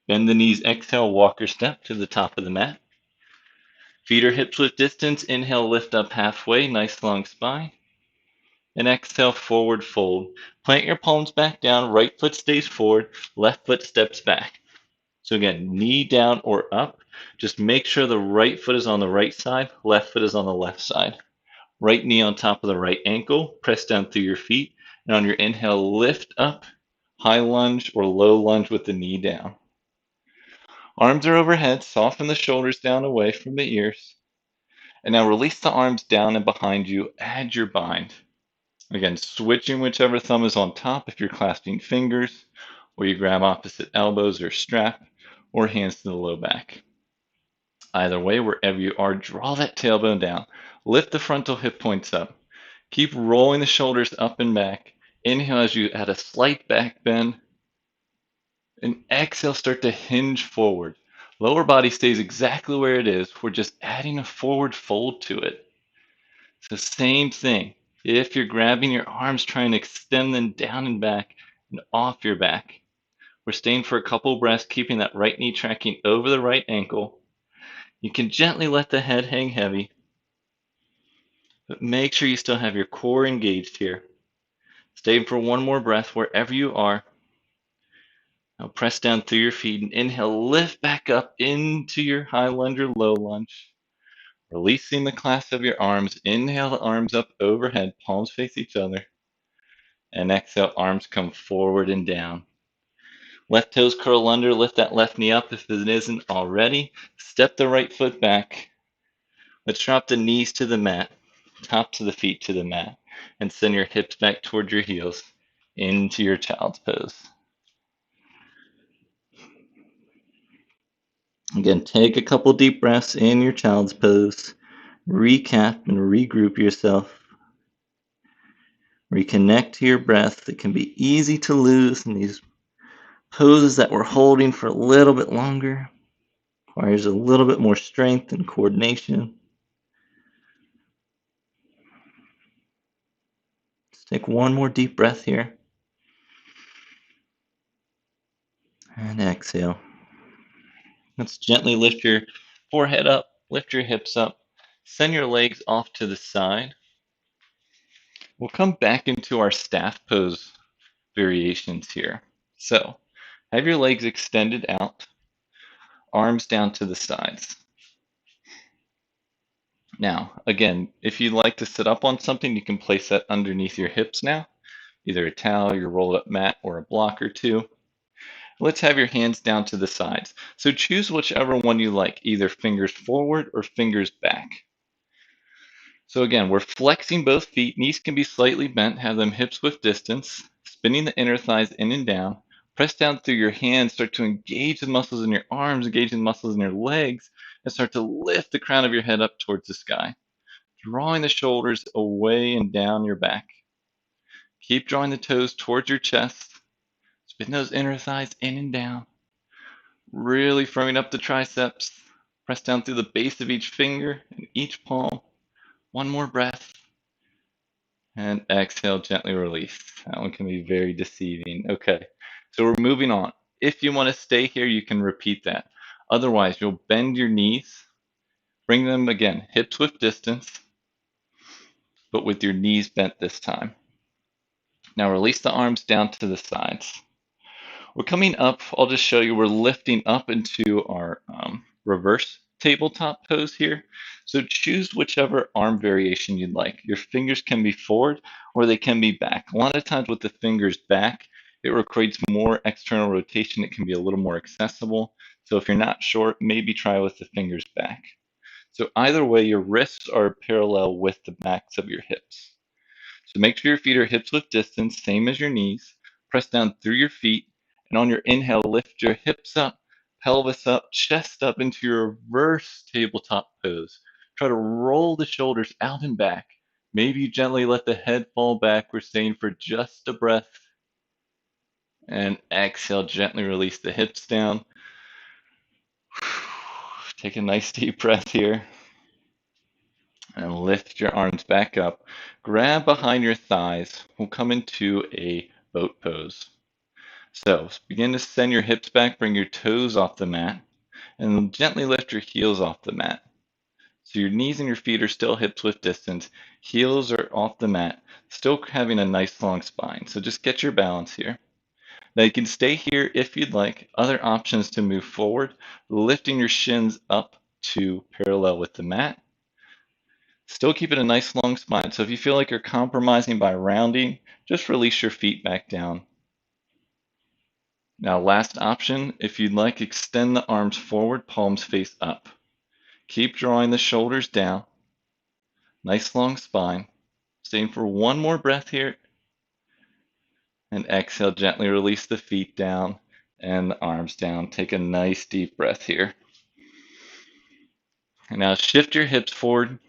Bend the knees, exhale, walker step to the top of the mat. Feet or hips width distance. Inhale, lift up halfway, nice long spine. And exhale, forward fold. Plant your palms back down, right foot stays forward, left foot steps back. So again, knee down or up. Just make sure the right foot is on the right side, left foot is on the left side. Right knee on top of the right ankle, press down through your feet, and on your inhale, lift up, high lunge or low lunge with the knee down. Arms are overhead, soften the shoulders down away from the ears. And now release the arms down and behind you, add your bind. Again, switching whichever thumb is on top if you're clasping fingers, or you grab opposite elbows or strap, or hands to the low back. Either way, wherever you are, draw that tailbone down. Lift the frontal hip points up. Keep rolling the shoulders up and back. Inhale as you add a slight back bend. And exhale, start to hinge forward. Lower body stays exactly where it is. We're just adding a forward fold to it. So same thing. If you're grabbing your arms, try and extend them down and back and off your back. We're staying for a couple breaths, keeping that right knee tracking over the right ankle. You can gently let the head hang heavy, but make sure you still have your core engaged here. Stay for one more breath wherever you are. Now press down through your feet and inhale, lift back up into your high lunge or low lunge. Releasing the clasp of your arms. Inhale the arms up overhead, palms face each other. And exhale, arms come forward and down. Left toes curl under, lift that left knee up if it isn't already. Step the right foot back. Let's drop the knees to the mat, tops of the feet to the mat, and send your hips back toward your heels into your child's pose. Again, take a couple deep breaths in your child's pose. Recap and regroup yourself. Reconnect to your breath. It can be easy to lose in these poses that we're holding for a little bit longer. Requires a little bit more strength and coordination. Let's take one more deep breath here. And exhale. Let's gently lift your forehead up, lift your hips up, send your legs off to the side. We'll come back into our staff pose variations here. So, have your legs extended out, arms down to the sides. Now, again, if you'd like to sit up on something, you can place that underneath your hips now, either a towel, your rolled up mat, or a block or two. Let's have your hands down to the sides. So choose whichever one you like, either fingers forward or fingers back. So again, we're flexing both feet. Knees can be slightly bent, have them hips width distance, spinning the inner thighs in and down. Press down through your hands, start to engage the muscles in your arms, engage the muscles in your legs, and start to lift the crown of your head up towards the sky. Drawing the shoulders away and down your back. Keep drawing the toes towards your chest. Spin those inner thighs in and down. Really firming up the triceps. Press down through the base of each finger and each palm. One more breath. And exhale, gently release. That one can be very deceiving. Okay, so we're moving on. If you want to stay here, you can repeat that. Otherwise, you'll bend your knees. Bring them again, hips width distance, but with your knees bent this time. Now release the arms down to the sides. We're coming up, I'll just show you, we're lifting up into our reverse tabletop pose here. So choose whichever arm variation you'd like. Your fingers can be forward or they can be back. A lot of times with the fingers back, it requires more external rotation. It can be a little more accessible. So if you're not sure, maybe try with the fingers back. So either way, your wrists are parallel with the backs of your hips. So make sure your feet are hips width distance, same as your knees. Press down through your feet, and on your inhale, lift your hips up, pelvis up, chest up into your reverse tabletop pose. Try to roll the shoulders out and back. Maybe you gently let the head fall back. We're staying for just a breath. And exhale, gently release the hips down. Take a nice deep breath here. And lift your arms back up. Grab behind your thighs. We'll come into a boat pose. So begin to send your hips back, bring your toes off the mat, and gently lift your heels off the mat. So your knees and your feet are still hips width distance. Heels are off the mat, still having a nice long spine. So just get your balance here. Now you can stay here if you'd like. Other options to move forward, lifting your shins up to parallel with the mat. Still keeping a nice long spine. So if you feel like you're compromising by rounding, just release your feet back down. Now last option, if you'd like, extend the arms forward, palms face up. Keep drawing the shoulders down. Nice long spine. Staying for one more breath here. And exhale, gently release the feet down and the arms down. Take a nice deep breath here. And now shift your hips forward.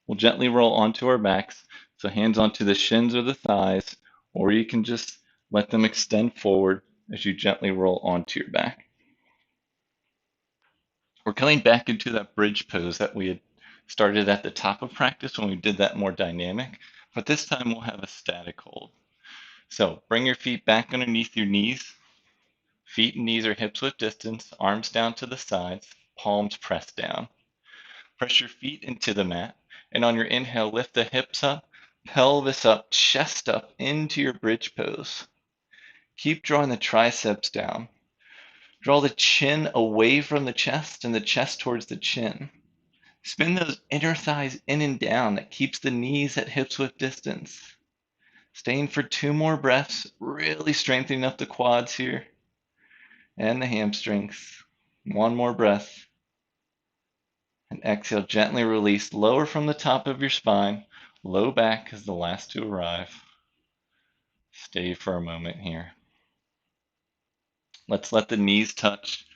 We'll gently roll onto our backs. So hands onto the shins or the thighs, or you can just let them extend forward as you gently roll onto your back. We're coming back into that bridge pose that we had started at the top of practice when we did that more dynamic, but this time we'll have a static hold. So bring your feet back underneath your knees. Feet and knees are hips width distance, arms down to the sides, palms pressed down. Press your feet into the mat, and on your inhale, lift the hips up, pelvis up, chest up into your bridge pose. Keep drawing the triceps down. Draw the chin away from the chest and the chest towards the chin. Spin those inner thighs in and down. That keeps the knees at hips width distance. Staying for 2 more breaths, really strengthening up the quads here and the hamstrings. 1 more breath. And exhale, gently release. Lower from the top of your spine. Low back is the last to arrive. Stay for a moment here. Let's let the knees touch.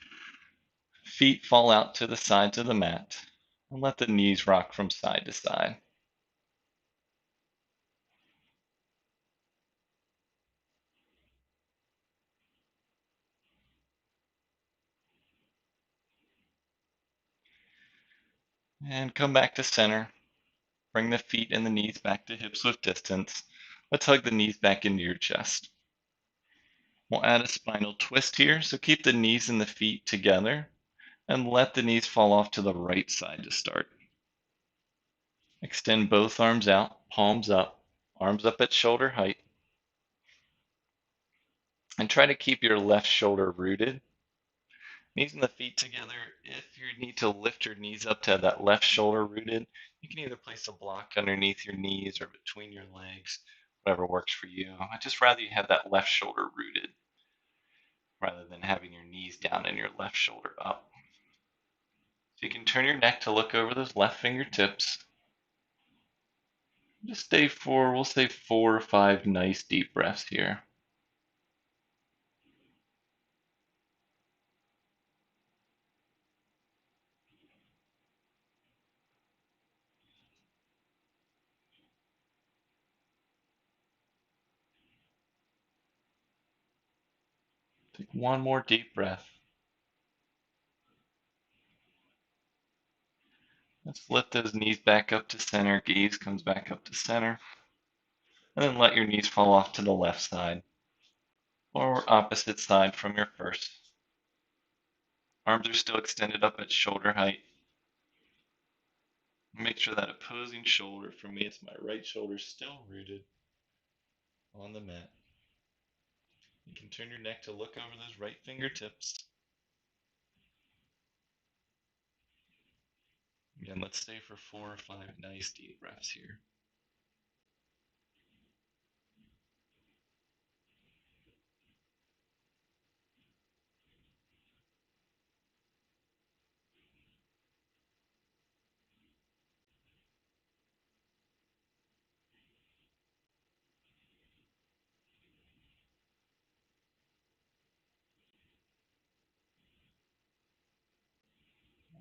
Feet fall out to the sides of the mat. And let the knees rock from side to side. And come back to center. Bring the feet and the knees back to hips width distance. Let's hug the knees back into your chest. We'll add a spinal twist here, so keep the knees and the feet together and let the knees fall off to the right side to start. Extend both arms out, palms up, arms up at shoulder height. And try to keep your left shoulder rooted. Knees and the feet together. If you need to lift your knees up to have that left shoulder rooted, you can either place a block underneath your knees or between your legs, whatever works for you. I'd just rather you have that left shoulder rooted rather than having your knees down and your left shoulder up. So you can turn your neck to look over those left fingertips. Just stay for, we'll say 4 or 5 nice deep breaths here. Take one more deep breath. Let's lift those knees back up to center. Gaze comes back up to center. And then let your knees fall off to the left side or opposite side from your first. Arms are still extended up at shoulder height. Make sure that opposing shoulder, for me it's my right shoulder, still rooted on the mat. You can turn your neck to look over those right fingertips. Again, let's stay for 4 or 5 nice deep breaths here.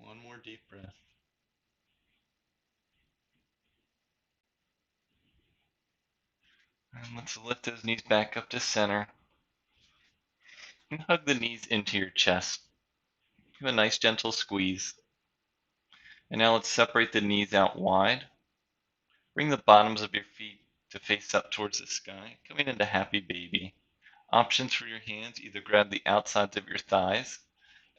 One more deep breath. And let's lift those knees back up to center. And hug the knees into your chest. Give a nice gentle squeeze. And now let's separate the knees out wide. Bring the bottoms of your feet to face up towards the sky, coming into happy baby. Options for your hands, either grab the outsides of your thighs,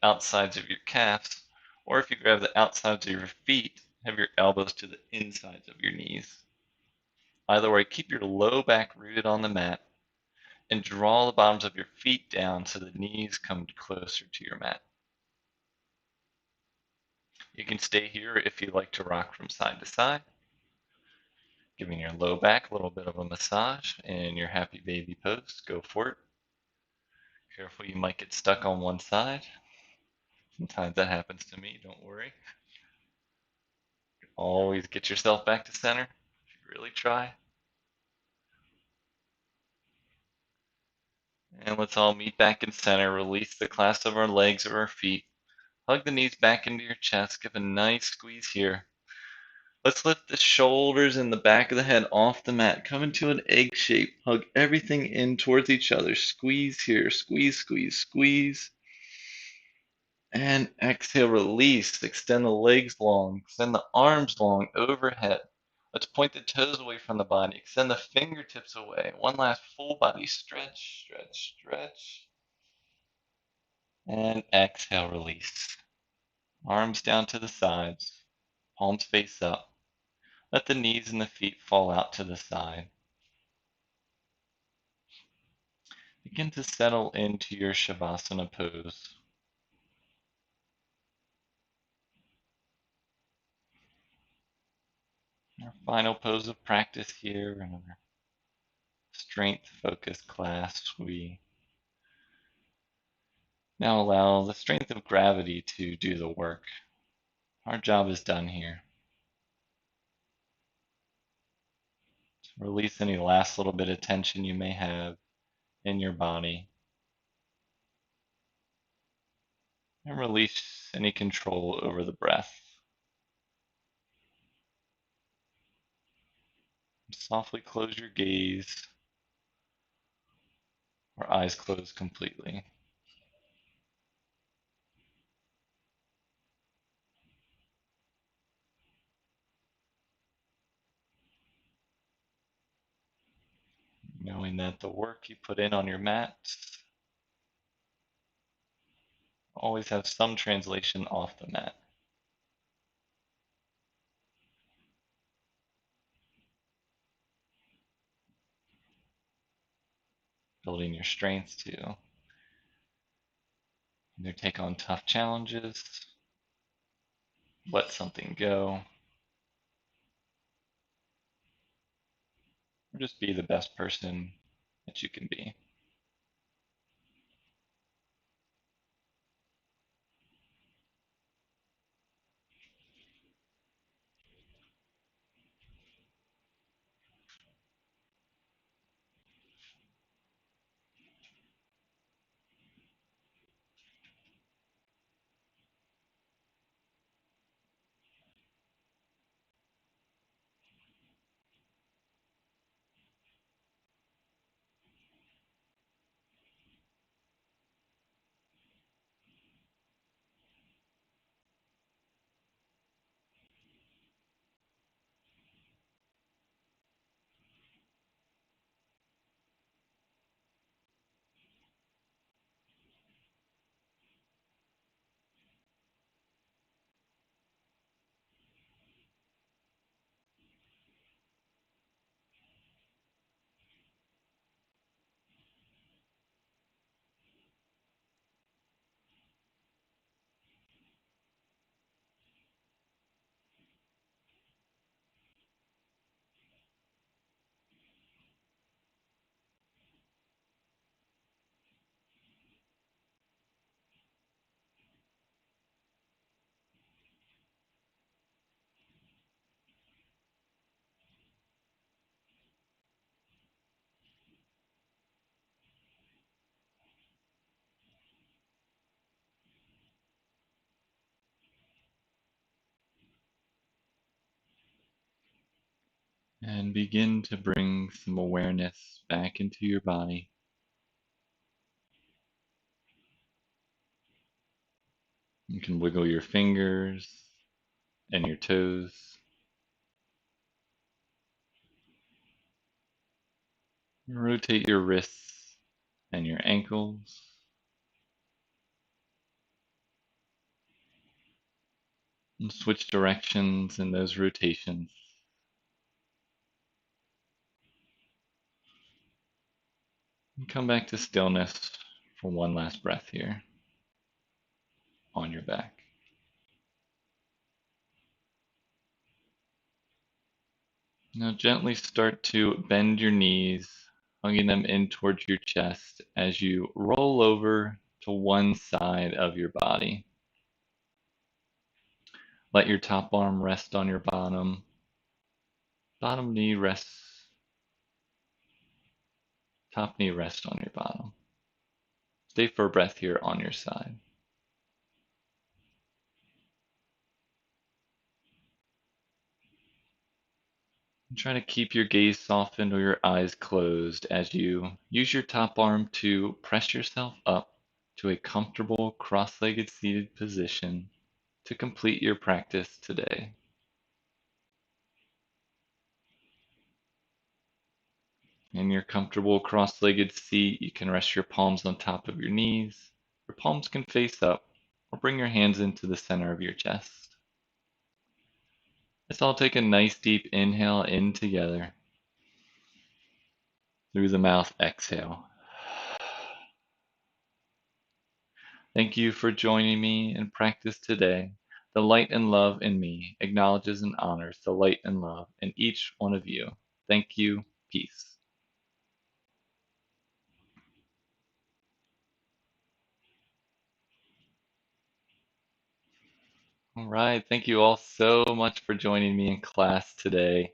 outsides of your calves, or if you grab the outsides of your feet, have your elbows to the insides of your knees. Either way, keep your low back rooted on the mat and draw the bottoms of your feet down so the knees come closer to your mat. You can stay here if you like to rock from side to side, giving your low back a little bit of a massage in your happy baby pose. Go for it. Careful, you might get stuck on one side. Sometimes that happens to me, don't worry. Always get yourself back to center if you really try. And let's all meet back in center. Release the clasp of our legs or our feet. Hug the knees back into your chest. Give a nice squeeze here. Let's lift the shoulders and the back of the head off the mat. Come into an egg shape. Hug everything in towards each other. Squeeze here. Squeeze, squeeze, squeeze. And exhale, release. Extend the legs long. Extend the arms long overhead. Let's point the toes away from the body. Extend the fingertips away. One last full body stretch, stretch, stretch. And exhale, release. Arms down to the sides. Palms face up. Let the knees and the feet fall out to the side. Begin to settle into your Shavasana pose. Our final pose of practice here in our strength-focused class. We now allow the strength of gravity to do the work. Our job is done here. So release any last little bit of tension you may have in your body. And release any control over the breath. Softly close your gaze or eyes closed completely. Knowing that the work you put in on your mat always have some translation off the mat. Building your strength to either take on tough challenges, let something go, or just be the best person that you can be. And begin to bring some awareness back into your body. You can wiggle your fingers and your toes. Rotate your wrists and your ankles. And switch directions in those rotations. And come back to stillness for one last breath here on your back. Now gently start to bend your knees, hugging them in towards your chest as you roll over to one side of your body. Let your top arm rest on your bottom knee rests, top knee rests on your bottom. Stay for a breath here on your side. And try to keep your gaze softened or your eyes closed as you use your top arm to press yourself up to a comfortable cross-legged seated position to complete your practice today. In your comfortable cross-legged seat, you can rest your palms on top of your knees. Your palms can face up or bring your hands into the center of your chest. Let's all take a nice deep inhale in together. Through the mouth, exhale. Thank you for joining me in practice today. The light and love in me acknowledges and honors the light and love in each one of you. Thank you. Peace. All right. Thank you all so much for joining me in class today.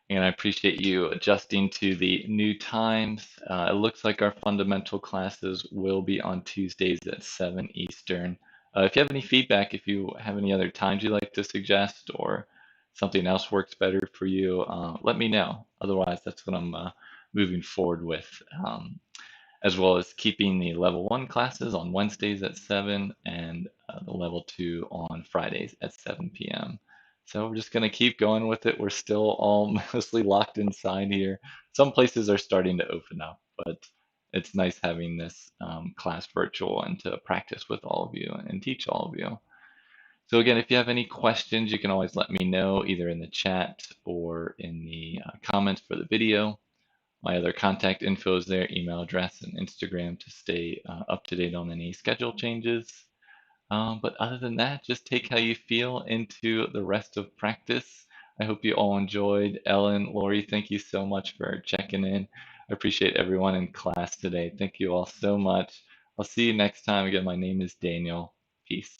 And I appreciate you adjusting to the new times. It looks like our fundamental classes will be on Tuesdays at 7 Eastern. If you have any feedback, if you have any other times you'd like to suggest or something else works better for you, let me know. Otherwise, that's what I'm moving forward with. As well as keeping the level 1 classes on Wednesdays at 7 and the level 2 on Fridays at 7 p.m. So we're just going to keep going with it. We're still all mostly locked inside here. Some places are starting to open up, but it's nice having this class virtual and to practice with all of you and teach all of you. So again, if you have any questions, you can always let me know either in the chat or in the comments for the video. My other contact info is there, email address and Instagram to stay up to date on any schedule changes. But other than that, just take how you feel into the rest of practice. I hope you all enjoyed. Ellen, Lori, thank you so much for checking in. I appreciate everyone in class today. Thank you all so much. I'll see you next time. Again, my name is Daniel. Peace.